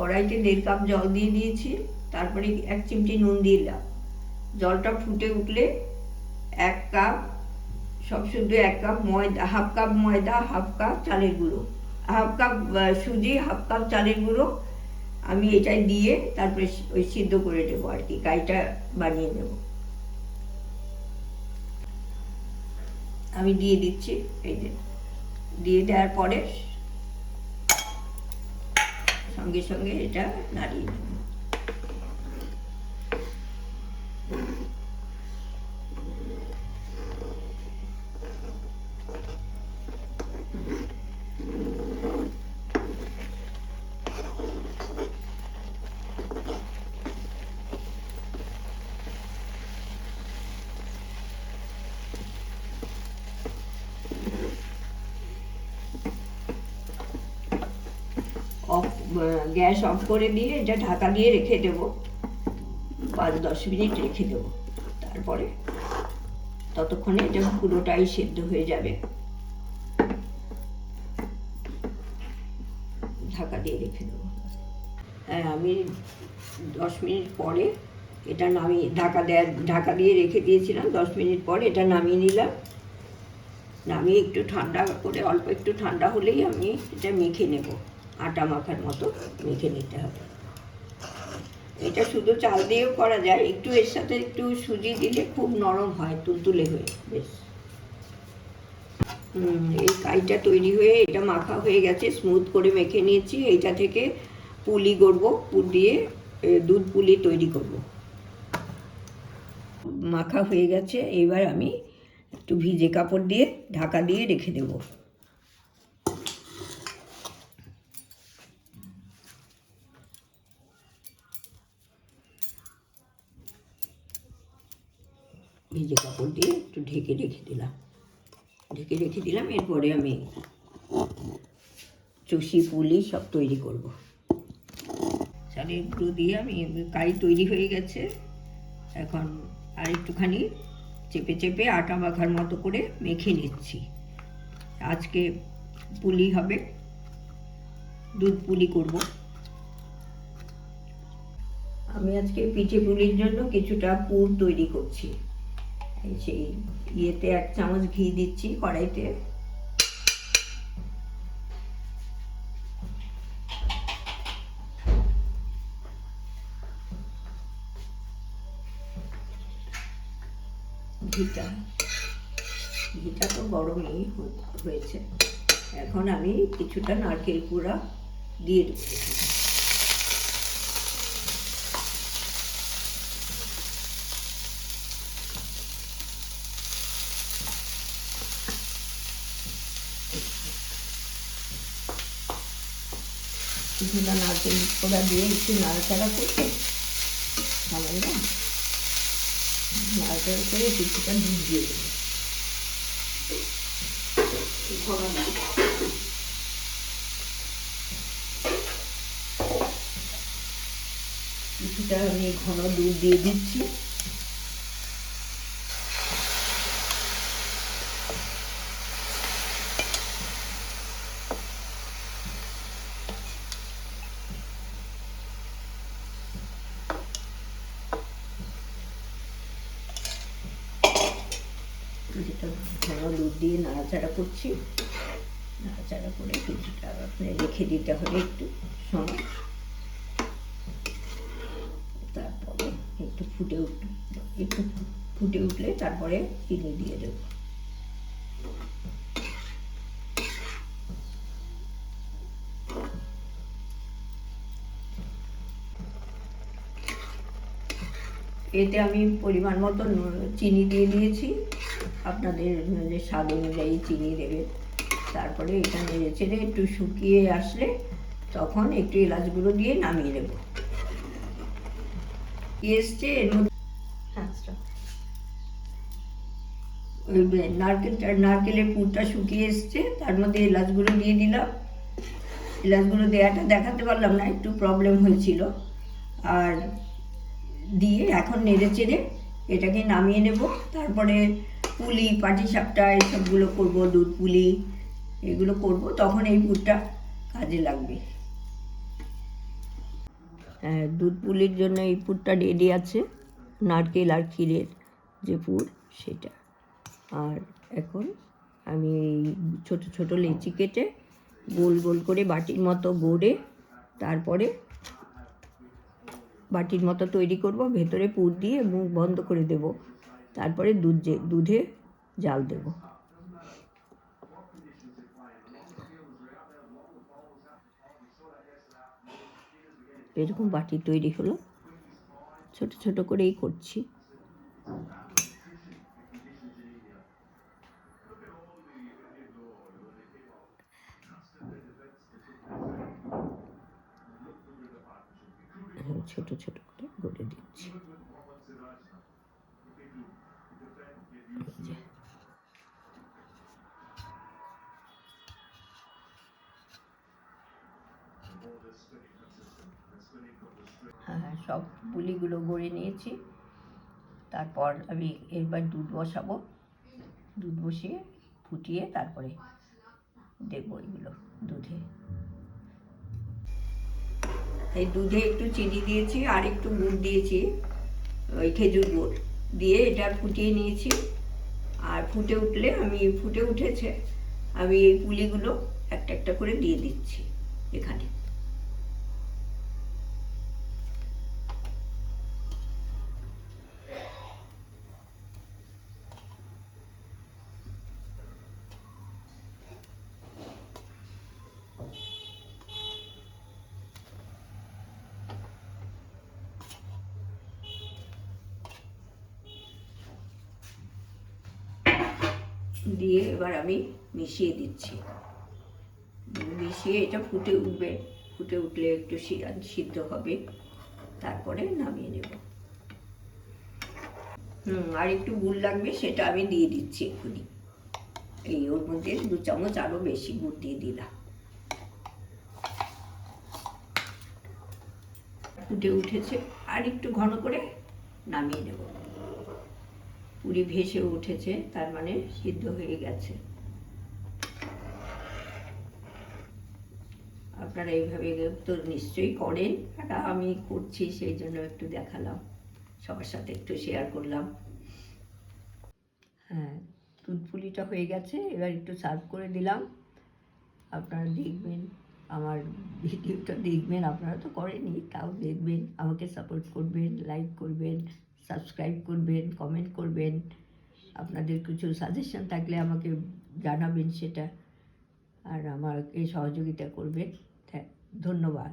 কড়াইতে 1.5 কাপ জল দিয়ে দিয়েছি, তারপরে 1 চিমটি নুন দিলাম। জলটা ফুটে উঠলে 1 কাপ, সব শুধু 1 কাপ ময়দা, 1/2 কাপ ময়দা, 1/2 কাপ চালের গুঁড়ো, 1/2 কাপ সুজি, 1/2 কাপ চালের গুঁড়ো আমি এটাই দিয়ে তারপরে ওই সিদ্ধ করে দেবো আর কি, কাইটা বানিয়ে নেব। আমি দিয়ে দিচ্ছি, এই যে দিয়ে দেওয়ার পরে সঙ্গে সঙ্গে এটা নাড়িয়ে নেব। গ্যাস অফ করে দিয়ে এটা ঢাকা দিয়ে রেখে দেবো, 5-10 মিনিট রেখে দেবো। তারপরে ততক্ষণে এটা পুরোটাই সেদ্ধ হয়ে যাবে। ঢাকা দিয়ে রেখে দেবো। হ্যাঁ, আমি 10 মিনিট পরে এটা নামিয়ে ঢাকা দিয়ে রেখে দিয়েছিলাম। 10 মিনিট পরে এটা নামিয়ে নিলাম। নামিয়ে একটু ঠান্ডা করে, অল্প একটু ঠান্ডা হলেই আমি এটা মেখে নেব। আটা মাখার মতো মেখে নিতে হবে। এটা শুধু চাল দিয়েও করা যায়, একটু এর সাথে একটু সুজি দিলে খুব নরম হয়, তুলতুলে হয়ে বেশ। এই কাইটা তৈরি হয়ে এটা মাখা হয়ে গেছে, স্মুথ করে মেখে নিয়েছি। এইটা থেকে পুলি গড়ব, পুর দিয়ে দুধ পুলি তৈরি করব। মাখা হয়ে গেছে, এবার আমি একটু ভিজে কাপড় দিয়ে ঢাকা দিয়ে রেখে দেব। ভিজে কাপড় দিয়ে একটু ঢেকে রেখে দিলাম। এরপরে আমি চষি পুলি সব তৈরি করব। চালের গুঁড়ো দিয়ে আমি কাই তৈরি হয়ে গেছে। এখন আর একটুখানি চেপে চেপে আটা মাখার মতো করে মেখে নিচ্ছি। আজকে পুলি হবে, দুধ পুলি করব। আমি আজকে পিঠে পুলির জন্য কিছুটা পুর তৈরি করছি। সেই ইয়েতে 1 চামচ ঘি দিচ্ছি কড়াইতে। ঘিটা তো গরমই হয়েছে। এখন আমি কিছুটা নারকেল কুড়া দিয়ে দেব। কিছুটা নারকেল কুড়া দিয়ে একটু নাড়াচাড়া করতে নাড়াচাড়া করে কিছুটা দুধ দিয়ে দেবো। কিছুটা আমি ঘন দুধ দিয়ে দিচ্ছি। কিছুটা ঘন দুধ দিয়ে নাড়াচাড়া করছি। নাড়াচাড়া করে কিছুটা রেখে দিতে হবে একটু সময়। তারপরে একটু ফুটে উঠলে তারপরে চিনি দিয়ে দেব। এতে আমি পরিমাণ মতো চিনি দিয়ে দিয়েছি। আপনাদের স্বাদ অনুযায়ী চিনি দেবে। তারপরে এটা নেড়ে চেড়ে একটু শুকিয়ে আসলে তখন একটু এলাচ গুঁড়ো দিয়ে নামিয়ে দেবো। এসছে এর মধ্যে ওই নারকেলের পুরটা শুকিয়ে এসছে, তার মধ্যে এলাচ গুঁড়ো দিয়ে দিলাম। এলাচ গুঁড়ো দেওয়াটা দেখাতে পারলাম না, একটু প্রবলেম হয়েছিল। আর দিয়ে এখন নেড়ে চেড়ে এটাকে নামিয়ে নেব। তারপরে পুলি, পাটিসাপটা এসবগুলো করব, দুধ পুলি এগুলো করব, তখন এই পুরটা কাজে লাগবে। হ্যাঁ, দুধ পুলির জন্য এই পুরটা রেডি আছে, নারকেল আর ক্ষীরের যে পুর সেটা। আর এখন আমি এই ছোটো ছোটো লেচি কেটে গোল গোল করে বাটির মতো গড়ে তারপরে বাটির মতো তৈরি করব, ভেতরে পুর দিয়ে মুখ বন্ধ করে দেব, তারপরে দুধে জাল দেব। এরকম বাটি তৈরি হলো, ছোট ছোট করেই করছি। ছোট ছোট করে গড়ে দিচ্ছি। হ্যাঁ, সব পুলিগুলো গড়ে নিয়েছি। তারপর আমি এবার দুধ বসাবো, দুধ বসিয়ে ফুটিয়ে তারপরে দেবো এগুলো দুধে। এই দুধে একটু চিনি দিয়েছি আর একটু গুড় দিয়েছি, ওই খেজুর গুড় দিয়ে এটা ফুটিয়ে নিয়েছি। আর ফুটে উঠেছে, আমি এই পুলিগুলো একটা একটা করে দিয়ে দিচ্ছি এখানে। দিয়ে এবার আমি মিশিয়ে দিচ্ছি, মিশিয়ে এটা ফুটে উঠবে, ফুটে উঠলে একটু সিদ্ধ হবে, তারপরে নামিয়ে নেব। আর একটু গুড় লাগবে, সেটা আমি দিয়ে দিচ্ছি এক্ষুনি। এই ওর মধ্যে 2 চামচ আরও বেশি গুড় দিয়ে দিলাম। ফুটে উঠেছে, আর একটু ঘন করে নামিয়ে নেব। পুরি ভেসে উঠেছে, তার মানে সিদ্ধ হয়ে গেছে। আপনারা এইভাবে তো নিশ্চয়ই করেন, এটা আমি করছি সেই জন্য একটু দেখালাম, সবার সাথে একটু শেয়ার করলাম। হ্যাঁ, দুধ পুলিটা হয়ে গেছে, এবার একটু সার্ভ করে দিলাম। আপনারা দেখবেন, আমার ভিডিওটা দেখবেন, আপনারা তো করেনই, তাও দেখবেন, আমাকে সাপোর্ট করবেন, লাইক করবেন, সাবস্ক্রাইব করবেন, কমেন্ট করবেন। আপনাদের কিছু সাজেশন থাকলে আমাকে জানাবেন সেটা, আর আমাকে সহযোগিতা করবেন। ধন্যবাদ।